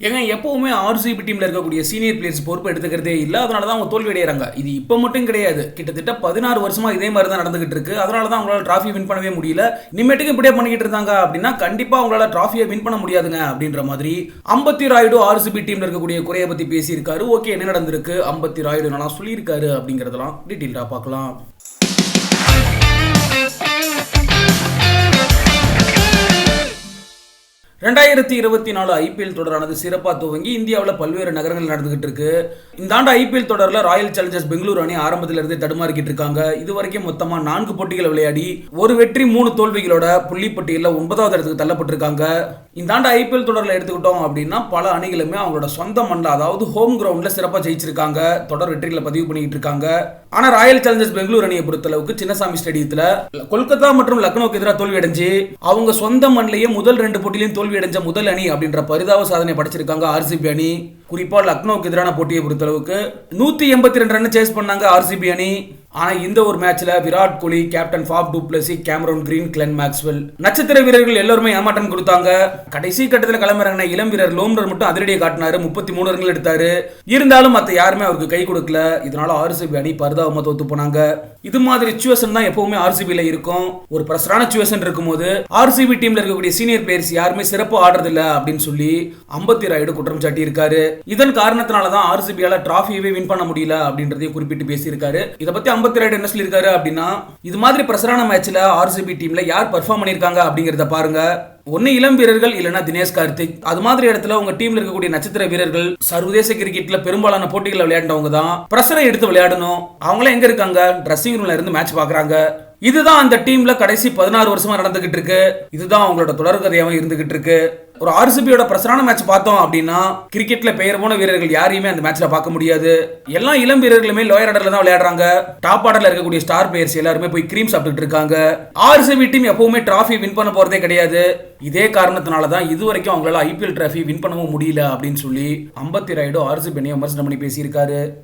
ஏங்க எப்பவுமே ஆர்சிபி டீம்ல இருக்கக்கூடிய சீனியர் பிளேயர்ஸ் பொறுப்பு எடுத்துக்கிறதே இல்லை. அதனால தான் அவங்க தோல்வி அடைகிறாங்க. இது இப்போ மட்டும் கிடையாது. கிட்டத்தட்ட 16 வருஷமா இதே மாதிரி தான் நடந்துகிட்டு இருக்கு. அதனால தான் அவங்களால டிராஃபி வின் பண்ணவே முடியல. இனிமேட்டுக்கு இப்படியே பண்ணிக்கிட்டு இருந்தாங்க அப்படின்னா கண்டிப்பா அவங்களால டிராஃபியை வின் பண்ண முடியாதுங்க அப்படின்ற மாதிரி அம்பத்தி ராயுடு ஆர்சிபி டீம்ல இருக்கக்கூடிய குறையை பத்தி பேசியிருக்காரு. ஓகே, என்ன நடந்திருக்கு, அம்பத்தி ராயுடு நல்லா சொல்லியிருக்காரு அப்படிங்கறதெல்லாம் டீட்டெயிலா பார்க்கலாம். 2024 ஐபிஎல் தொடரானது சிறப்பாக துவங்கி இந்தியாவில் பல்வேறு நகரங்கள் நடந்துகிட்டு இருக்கு. இந்த ஆண்டு ஐபிஎல் தொடரில் ராயல் சேலஞ்சர்ஸ் பெங்களூரு அணி ஆரம்பத்திலிருந்தே தடுமாறிக்கிட்டு இருக்காங்க. இதுவரைக்கும் மொத்தமாக 4 போட்டிகளை விளையாடி 1 வெற்றி 3 தோல்விகளோட புள்ளிப்பட்டியலில் 9வது இடத்துக்கு தள்ளப்பட்டிருக்காங்க. இந்த ஆண்டு ஐபிஎல் தொடரில் எடுத்துக்கிட்டோம் அப்படின்னா பல அணிகளுமே அவங்களோட சொந்த மண்ணில், அதாவது ஹோம் கிரவுண்டில் சிறப்பாக ஜெயிச்சிருக்காங்க. தொடர் வெற்றிகளை பதிவு பண்ணிக்கிட்டு இருக்காங்க. ஆனால் ராயல் சேலஞ்சர்ஸ் பெங்களூர் அணியை பொறுத்தளவுக்கு சின்னசாமி ஸ்டேடியத்தில் கொல்கத்தா மற்றும் லக்னோக்கு எதிராக தோல்வி அடைஞ்சு அவங்க சொந்த மண்ணிலேயே முதல் 2 போட்டியிலையும் தோல்வி அடைஞ்ச முதல் அணி அப்படின்ற பரிதாப சாதனை படைச்சிருக்காங்க ஆர்சிபி அணி. குறிப்பா லக்னோக்கு எதிரான போட்டியை பொறுத்தளவுக்கு 182 ரன் சேஸ் பண்ணாங்க ஆர்சிபி அணி. ஆனா இந்த ஒரு மேட்ச்ல Virat Kohli, captain Faf du Plessis, Cameron Green, Glenn Maxwell நட்சத்திர வீரர்கள் எல்லாருமே ஏமாற்றம் கொடுத்தாங்க. கடைசி கட்டத்தில் களமிறங்கின இளம் வீரர் லோம்ரர் மட்டும் அதிரடியை காட்டினாரு. 33 ரன்கள் எடுத்தாரு. இருந்தாலும் மற்ற யாருமே அவருக்கு கை கொடுக்கல. இதனால ஆர்சிபி அணி பரிதாபமா தோத்து போனாங்க. இது மாதிரி சிச்சுவேஷன் தான் எப்பவுமே ஆர்சிபில இருக்கும். ஒரு பிரஷரான சிச்சுவேஷன் இருக்கும்போது ஆர்சிபி டீம்ல இருக்கக்கூடிய சீனியர் பிளேயர்ஸ் யாருமே சிறப்பு ஆடுறது இல்ல அப்படின்னு சொல்லி அம்பத்தி ராயுடு குற்றம் சாட்டி இருக்காரு. இதன் காரணத்தினால தான் ஆர்சிபியால டிராஃபியவே வின் பண்ண முடியல அப்படின்றதையும் குறிப்பிட்டு பேசியிருக்காரு. இதை பத்தி அம்பத்தி ராயுடு என்ன சொல்லியிருக்காரு அப்படின்னா, இது மாதிரி பிரஷரான மேட்ச்ல ஆர்சிபி டீம்ல யார் பெர்ஃபார்ம் பண்ணிருக்காங்க அப்படிங்கறத பாருங்க. ஒன்னு இளம் வீரர்கள், இல்லனா தினேஷ் கார்த்திக். அது மாதிரி இடத்துல உங்க டீம்ல இருக்கக்கூடிய நட்சத்திர வீரர்கள் சர்வதேச கிரிக்கெட்ல பெரும்பாலான போட்டிகளை விளையாண்டவங்க தான் பிரஷரை எடுத்து விளையாடணும். அவங்களே எங்க இருக்காங்க? ட்ரெஸ்ஸிங் ரூம்ல இருந்து மேட்ச் பாக்குறாங்க. இதுதான் அந்த டீம்ல கடைசி 16 வருஷமா நடந்துகிட்டு இருக்கு. இதுதான் அவங்களோட தொடர்கதையாவும் இருந்துகிட்டு இருக்கு. ஒரு ஆர்சிபியோட பிரஷரான மேட்ச் பார்த்தோம் அப்படின்னா கிரிக்கெட்ல பெயர் போன வீரர்கள் யாரையுமே அந்த மேட்ச்ல பார்க்க முடியாது. எல்லா இளம் வீரர்களுமே லோயர் ஆர்டர்ல தான் விளையாடுறாங்க. டாப் ஆர்டர்ல இருக்கக்கூடிய ஸ்டார் பிளேயர்ஸ் எல்லாருமே போய் கிரீம் சாப்பிட்டு இருக்காங்க. ஆர்சிபி டீம் எப்பவுமே டிராஃபி வின் பண்ண போறதே கிடையாது. இதே காரணத்தினால தான் இதுவரைக்கும் அவங்களால ஐபிஎல் டிராஃபி வின் பண்ணவும் முடியல அப்படின்னு சொல்லி அம்பத்தி ராயுடு ஆர்சிபி அணியை விமர்சனம் பண்ணி பேசியிருக்காரு.